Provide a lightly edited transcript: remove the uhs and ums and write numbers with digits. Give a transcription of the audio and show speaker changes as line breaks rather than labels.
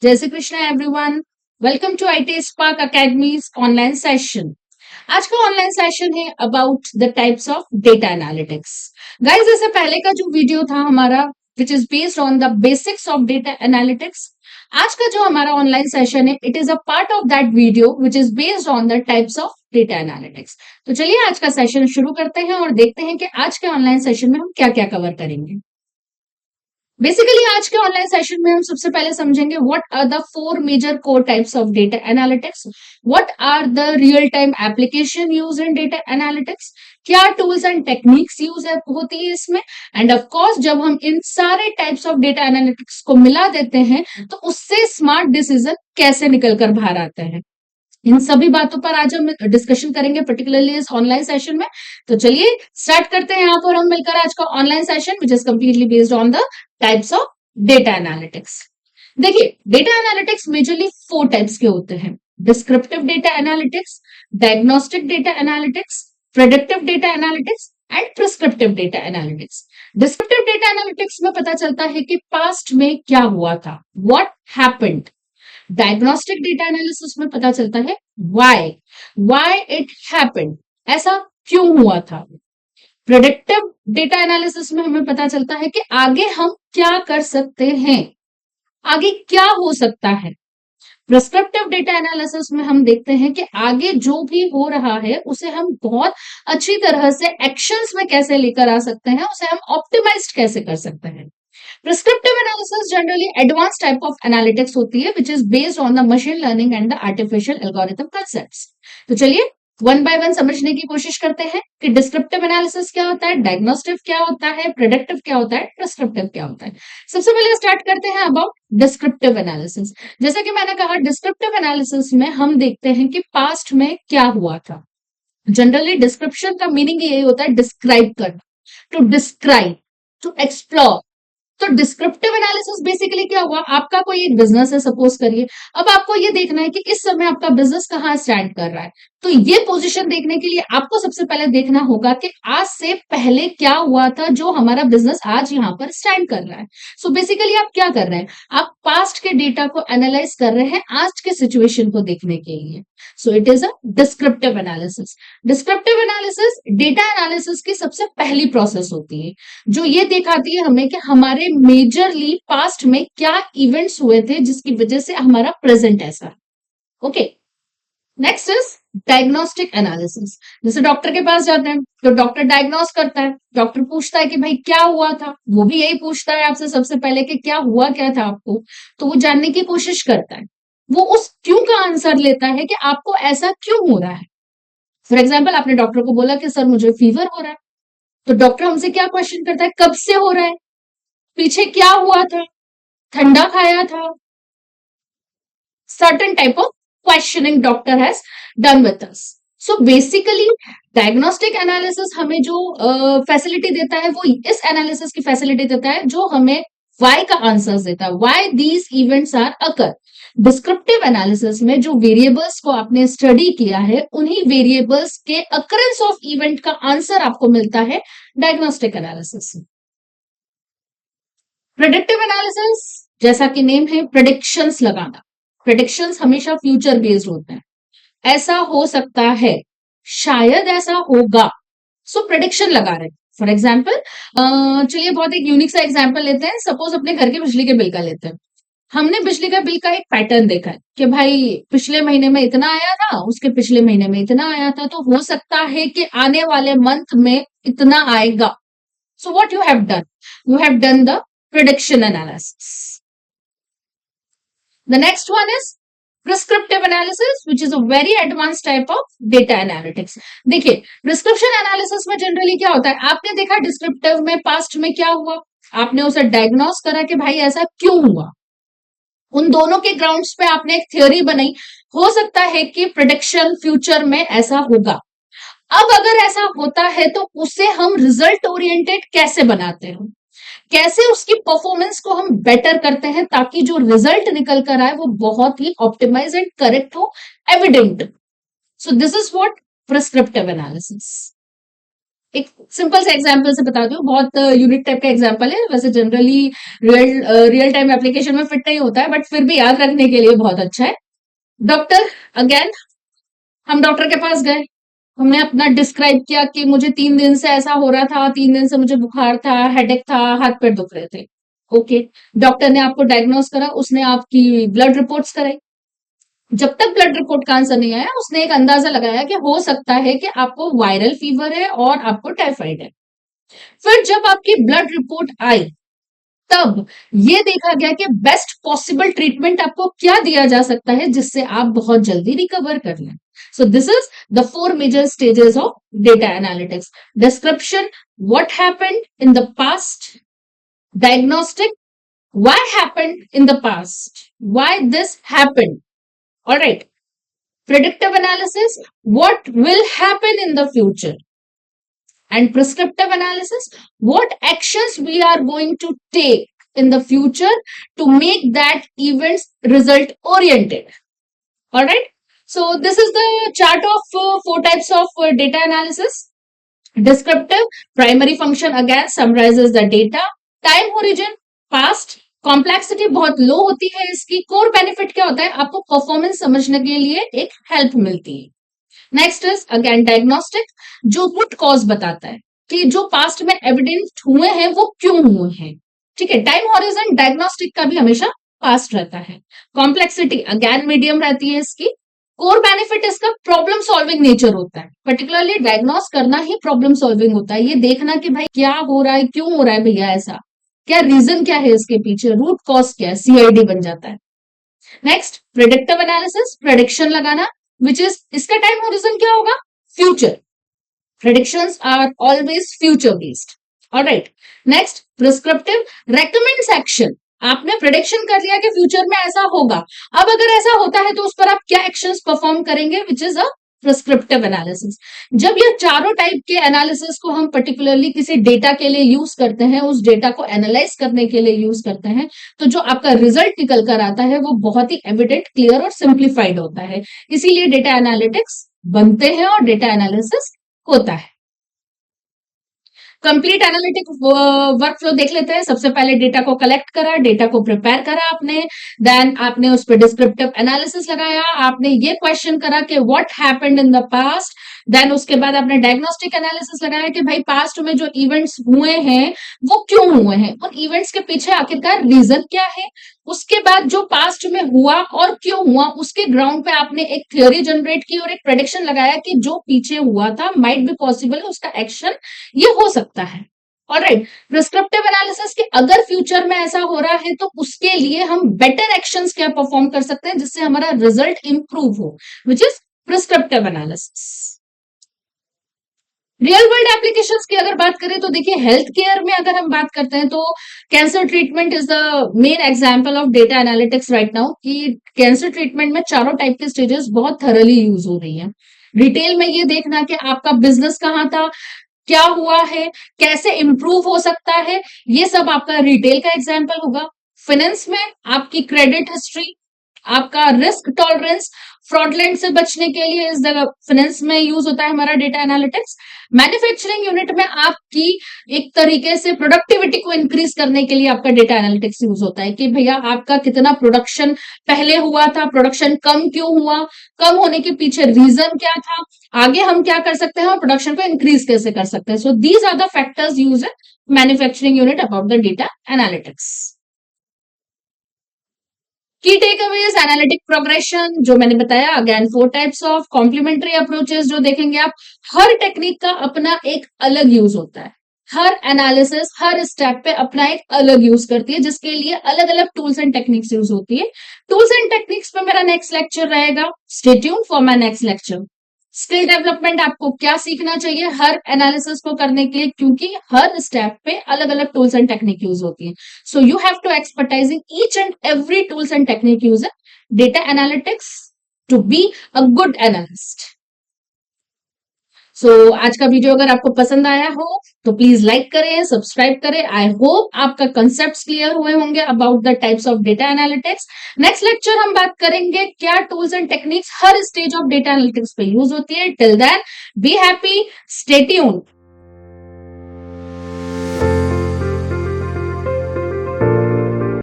जय Shri Krishna everyone. Welcome to IT spark academy's online session. आज का ऑनलाइन सेशन है about the types of data analytics. Guys, इससे पहले का जो वीडियो था हमारा which is based on the basics of data analytics, आज का जो हमारा ऑनलाइन सेशन है it is a part of that video which is based on the types of data analytics. तो चलिए आज का सेशन शुरू करते हैं और देखते हैं कि आज के ऑनलाइन सेशन में हम क्या क्या कवर करेंगे। बेसिकली आज के ऑनलाइन सेशन में हम सबसे पहले समझेंगे what are the four major core types of data analytics, what are the real time application use in data analytics, क्या टूल्स एंड टेक्निक्स यूज होती है इसमें, एंड ऑफ कोर्स जब हम इन सारे टाइप्स ऑफ डेटा एनालिटिक्स को मिला देते हैं तो उससे स्मार्ट डिसीजन कैसे निकल कर बाहर आते हैं। इन सभी बातों पर आज हम डिस्कशन करेंगे पर्टिकुलरली इस ऑनलाइन सेशन में। तो चलिए स्टार्ट करते हैं यहाँ पर हम मिलकर आज का online session which is completely based on the types of data analytics. देखिए, data analytics majorly four types के होते हैं: descriptive data analytics, diagnostic data analytics, predictive data analytics and prescriptive data analytics. Descriptive data analytics में पता चलता है कि past में क्या हुआ था, what happened. Diagnostic data analysis में पता चलता है व्हाई इट हैपेंड, ऐसा क्यों हुआ था। प्रेडिक्टिव डेटा एनालिसिस में हमें पता चलता है कि आगे हम क्या कर सकते हैं, आगे क्या हो सकता है। प्रिस्क्रिप्टिव डेटा एनालिसिस में हम देखते हैं कि आगे जो भी हो रहा है उसे हम बहुत अच्छी तरह से एक्शंस में कैसे लेकर आ सकते हैं, उसे हम ऑप्टिमाइज कैसे कर सकते हैं। Prescriptive analysis generally advanced type of analytics होती है which is based on the machine learning and the artificial algorithm concepts। तो चलिए वन बाय वन समझने की कोशिश करते हैं कि डिस्क्रिप्टिव एनालिसिस क्या होता है, डायग्नोस्टिक क्या होता है, प्रेडिक्टिव क्या होता है, प्रिस्क्रिप्टिव क्या होता है। सबसे पहले स्टार्ट करते हैं अबाउट डिस्क्रिप्टिव एनालिसिस। जैसा कि मैंने कहा, डिस्क्रिप्टिव एनालिसिस में हम देखते हैं कि पास्ट में क्या हुआ था। जनरली डिस्क्रिप्शन का मीनिंग यही होता है डिस्क्राइब करना, टू डिस्क्राइब, टू एक्सप्लोर। तो डिस्क्रिप्टिव एनालिसिस बेसिकली क्या हुआ, आपका कोई एक बिजनेस है सपोज करिए, अब आपको ये देखना है कि इस समय आपका बिजनेस कहाँ स्टैंड कर रहा है। तो ये पोजीशन देखने के लिए आपको सबसे पहले देखना होगा कि आज से पहले क्या हुआ था जो हमारा बिजनेस आज यहाँ पर स्टैंड कर रहा है। सो बेसिकली आप क्या कर रहे हैं, आप पास्ट के डेटा को एनालाइज कर रहे हैं आज के सिचुएशन को देखने के लिए। So it is a descriptive analysis. Descriptive analysis data analysis की सबसे पहली प्रोसेस होती है जो ये दिखाती है हमें कि हमारे मेजरली पास्ट में क्या इवेंट्स हुए थे जिसकी वजह से हमारा प्रेजेंट ऐसा है। Okay, next is diagnostic analysis. जैसे डॉक्टर के पास जाते हैं तो डॉक्टर डायग्नोस करता है, डॉक्टर पूछता है कि भाई क्या हुआ था, वो भी यही पूछता है आपसे सबसे पहले कि क्या हुआ क्या था आपको, तो वो जानने की कोशिश करता है। वो उस क्यों का आंसर लेता है कि आपको ऐसा क्यों हो रहा है। फॉर एग्जाम्पल, आपने डॉक्टर को बोला कि सर मुझे फीवर हो रहा है, तो डॉक्टर हमसे क्या क्वेश्चन करता है, कब से हो रहा है, पीछे क्या हुआ था, ठंडा खाया था। Certain type of questioning doctor has done with us. So basically diagnostic analysis हमें जो फैसिलिटी देता है वो इस एनालिसिस की फैसिलिटी देता है जो हमें वाई का आंसर देता है, why these events are occur. Descriptive analysis में जो वेरिएबल्स को आपने स्टडी किया है उन्हीं वेरिएबल्स के अकरेंस ऑफ इवेंट का आंसर आपको मिलता है डायग्नोस्टिक एनालिसिस। प्रेडिक्टिव एनालिसिस, जैसा कि नेम है, प्रेडिक्शंस लगाना। प्रेडिक्शंस हमेशा फ्यूचर बेस्ड होते हैं, ऐसा हो सकता है, शायद ऐसा होगा, सो प्रेडिक्शन लगा रहे हैं। फॉर एग्जाम्पल, चलिए बहुत एक यूनिक सा एग्जाम्पल लेते हैं। सपोज अपने घर के बिजली के बिल का लेते हैं। हमने बिजली का बिल का एक पैटर्न देखा है कि भाई पिछले महीने में इतना आया था, उसके पिछले महीने में इतना आया था, तो हो सकता है कि आने वाले मंथ में इतना आएगा। So what you have done, you have done the prediction analysis. The next one is prescriptive analysis, which is a very advanced type of data analytics. देखिए, prescription analysis में जनरली क्या होता है, आपने देखा डिस्क्रिप्टिव में पास्ट में क्या हुआ, आपने उसे डायग्नोस करा कि भाई ऐसा क्यों हुआ, उन दोनों के ग्राउंड्स पे आपने एक थ्योरी बनाई। हो सकता है कि प्रिडिक्शन फ्यूचर में ऐसा होगा। अब अगर ऐसा होता है तो उसे हम रिजल्ट ओरिएंटेड कैसे बनाते हैं, कैसे उसकी परफॉर्मेंस को हम बेटर करते हैं ताकि जो रिजल्ट निकल कर आए वो बहुत ही ऑप्टिमाइज एंड करेक्ट हो, evident. So this is what prescriptive analysis. एक सिंपल से एग्जांपल से बताती हूँ, बहुत यूनिक टाइप का एग्जांपल है, वैसे जनरली रियल टाइम एप्लीकेशन में फिट नहीं होता है, बट फिर भी याद रखने के लिए बहुत अच्छा है। डॉक्टर, अगेन हम डॉक्टर के पास गए, हमने अपना डिस्क्राइब किया कि मुझे 3 दिन से ऐसा हो रहा था, 3 दिन से मुझे बुखार था, हेडेक था, हाथ पैर दुख रहे थे। ओके, डॉक्टर ने आपको डायग्नोस करा, उसने आपकी ब्लड रिपोर्ट्स कराई। जब तक ब्लड रिपोर्ट का आंसर नहीं आया, उसने एक अंदाजा लगाया कि हो सकता है कि आपको वायरल फीवर है और आपको टाइफाइड है। फिर जब आपकी ब्लड रिपोर्ट आई, तब ये देखा गया कि बेस्ट पॉसिबल ट्रीटमेंट आपको क्या दिया जा सकता है जिससे आप बहुत जल्दी रिकवर कर लें। So this is the 4 major stages of data analytics: description, what happened in the past; diagnostic, why happened in the past, why this happened, all right; predictive analysis, what will happen in the future; and prescriptive analysis, what actions we are going to take in the future to make that events result oriented. All right, so this is the chart of 4 types of data analysis. Descriptive, primary function again summarizes the data. Time origin, past, complexity बहुत लो होती है इसकी। Core benefit क्या होता है, आपको performance समझने के लिए एक हेल्प मिलती है। नेक्स्ट इज अगेन डायग्नोस्टिक, जो रूट कॉज बताता है कि जो पास्ट में एविडेंस हुए हैं वो क्यों हुए हैं। ठीक है, टाइम हॉरिजन डायग्नोस्टिक का भी हमेशा पास्ट रहता है। कॉम्प्लेक्सिटी अगेन मीडियम रहती है इसकी। कोर बेनिफिट इसका प्रॉब्लम सॉल्विंग नेचर होता है, पर्टिकुलरली डायग्नोस करना ही प्रॉब्लम सॉल्विंग होता है, ये देखना कि भाई क्या हो रहा है, क्यों हो रहा है भैया ऐसा, क्या रीजन क्या है इसके पीछे, रूट कॉज क्या है, सीआईडी बन जाता है। नेक्स्ट प्रेडिक्टिव एनालिसिस, प्रेडिक्शन लगाना, विच इज इसका टाइम होरिजन क्या होगा, future. Predictions are always future based. Alright. Next, prescriptive, recommends action. आपने प्रेडिक्शन कर लिया कि फ्यूचर में ऐसा होगा, अब अगर ऐसा होता है तो उस पर आप क्या एक्शंस परफॉर्म करेंगे, which is a prescriptive analysis. जब ये चारों टाइप के एनालिसिस को हम पर्टिकुलरली किसी डेटा के लिए यूज करते हैं, उस डेटा को एनालाइज करने के लिए यूज करते हैं, तो जो आपका रिजल्ट निकल कर आता है वो बहुत ही एविडेंट, क्लियर और सिंप्लीफाइड होता है। इसीलिए डेटा एनालिटिक्स बनते हैं और डेटा एनालिसिस होता है। कंप्लीट एनालिटिक वर्कफ्लो देख लेते हैं। सबसे पहले डेटा को कलेक्ट करा, डेटा को प्रिपेयर करा आपने, देन आपने उस पर डिस्क्रिप्टिव एनालिसिस लगाया, आपने ये क्वेश्चन करा कि what happened in the past, then उसके बाद आपने डायग्नोस्टिक एनालिसिस लगाया कि भाई पास्ट में जो इवेंट्स हुए हैं वो क्यों हुए हैं, उन इवेंट्स के पीछे आखिरकार रीजन क्या है। उसके बाद जो पास्ट में हुआ और क्यों हुआ उसके ग्राउंड पे आपने एक थ्योरी जनरेट की और एक प्रेडिक्शन लगाया कि जो पीछे हुआ था माइट बी पॉसिबल उसका एक्शन ये हो सकता है। ऑलराइट, प्रिस्क्रिप्टिव एनालिसिस के अगर फ्यूचर में ऐसा हो रहा है तो उसके लिए हम बेटर एक्शंस क्या परफॉर्म कर सकते हैं जिससे हमारा रिजल्ट इंप्रूव हो, which is prescriptive analysis. Real world applications की अगर बात करें तो देखिए, हेल्थ केयर में अगर हम बात करते हैं तो cancer treatment is the main example of data analytics right now, कि कैंसर ट्रीटमेंट में चारों टाइप के स्टेजेस बहुत थरली यूज हो रही है। डिटेल में ये देखना कि आपका बिजनेस कहाँ था, क्या हुआ है, कैसे इंप्रूव हो सकता है, ये सब आपका रिटेल का एग्जाम्पल होगा। फाइनेंस में आपकी क्रेडिट हिस्ट्री, आपका रिस्क टॉलरेंस, फ्रॉडलेंट से बचने के लिए इस जगह फाइनेंस में यूज होता है हमारा डेटा एनालिटिक्स। मैन्युफैक्चरिंग यूनिट में आपकी एक तरीके से प्रोडक्टिविटी को इंक्रीज करने के लिए आपका डेटा एनालिटिक्स यूज होता है कि भैया आपका कितना प्रोडक्शन पहले हुआ था, प्रोडक्शन कम क्यों हुआ, कम होने के पीछे रीजन क्या था, आगे हम क्या कर सकते हैं और प्रोडक्शन को इंक्रीज कैसे कर सकते हैं। So these are the factors use in manufacturing unit about the data analytics. Key takeaways, analytic progression जो मैंने बताया, again 4 types of complementary approaches जो देखेंगे आप। हर टेक्निक का अपना एक अलग यूज होता है, हर एनालिसिस हर स्टेप पे अपना एक अलग यूज करती है, जिसके लिए अलग अलग टूल्स एंड टेक्निक्स यूज होती है। टूल्स एंड टेक्निक्स पे मेरा नेक्स्ट लेक्चर रहेगा, stay tuned for my next lecture. Skill development, आपको क्या सीखना चाहिए हर एनालिसिस को करने के लिए, क्योंकि हर स्टेप पे अलग अलग टूल्स एंड टेक्निक यूज होती है। So you have to expertise in each and every tools and technique use in data analytics to be a good analyst. आज का वीडियो अगर आपको पसंद आया हो तो प्लीज लाइक करें, सब्सक्राइब करें। आई होप आपका कंसेप्ट क्लियर हुए होंगे about the types of data analytics. Next lecture हम बात करेंगे क्या टूल्स एंड टेक्निक्स हर स्टेज ऑफ डेटा एनालिटिक्स पे यूज होती है। Till then be happy, stay tuned.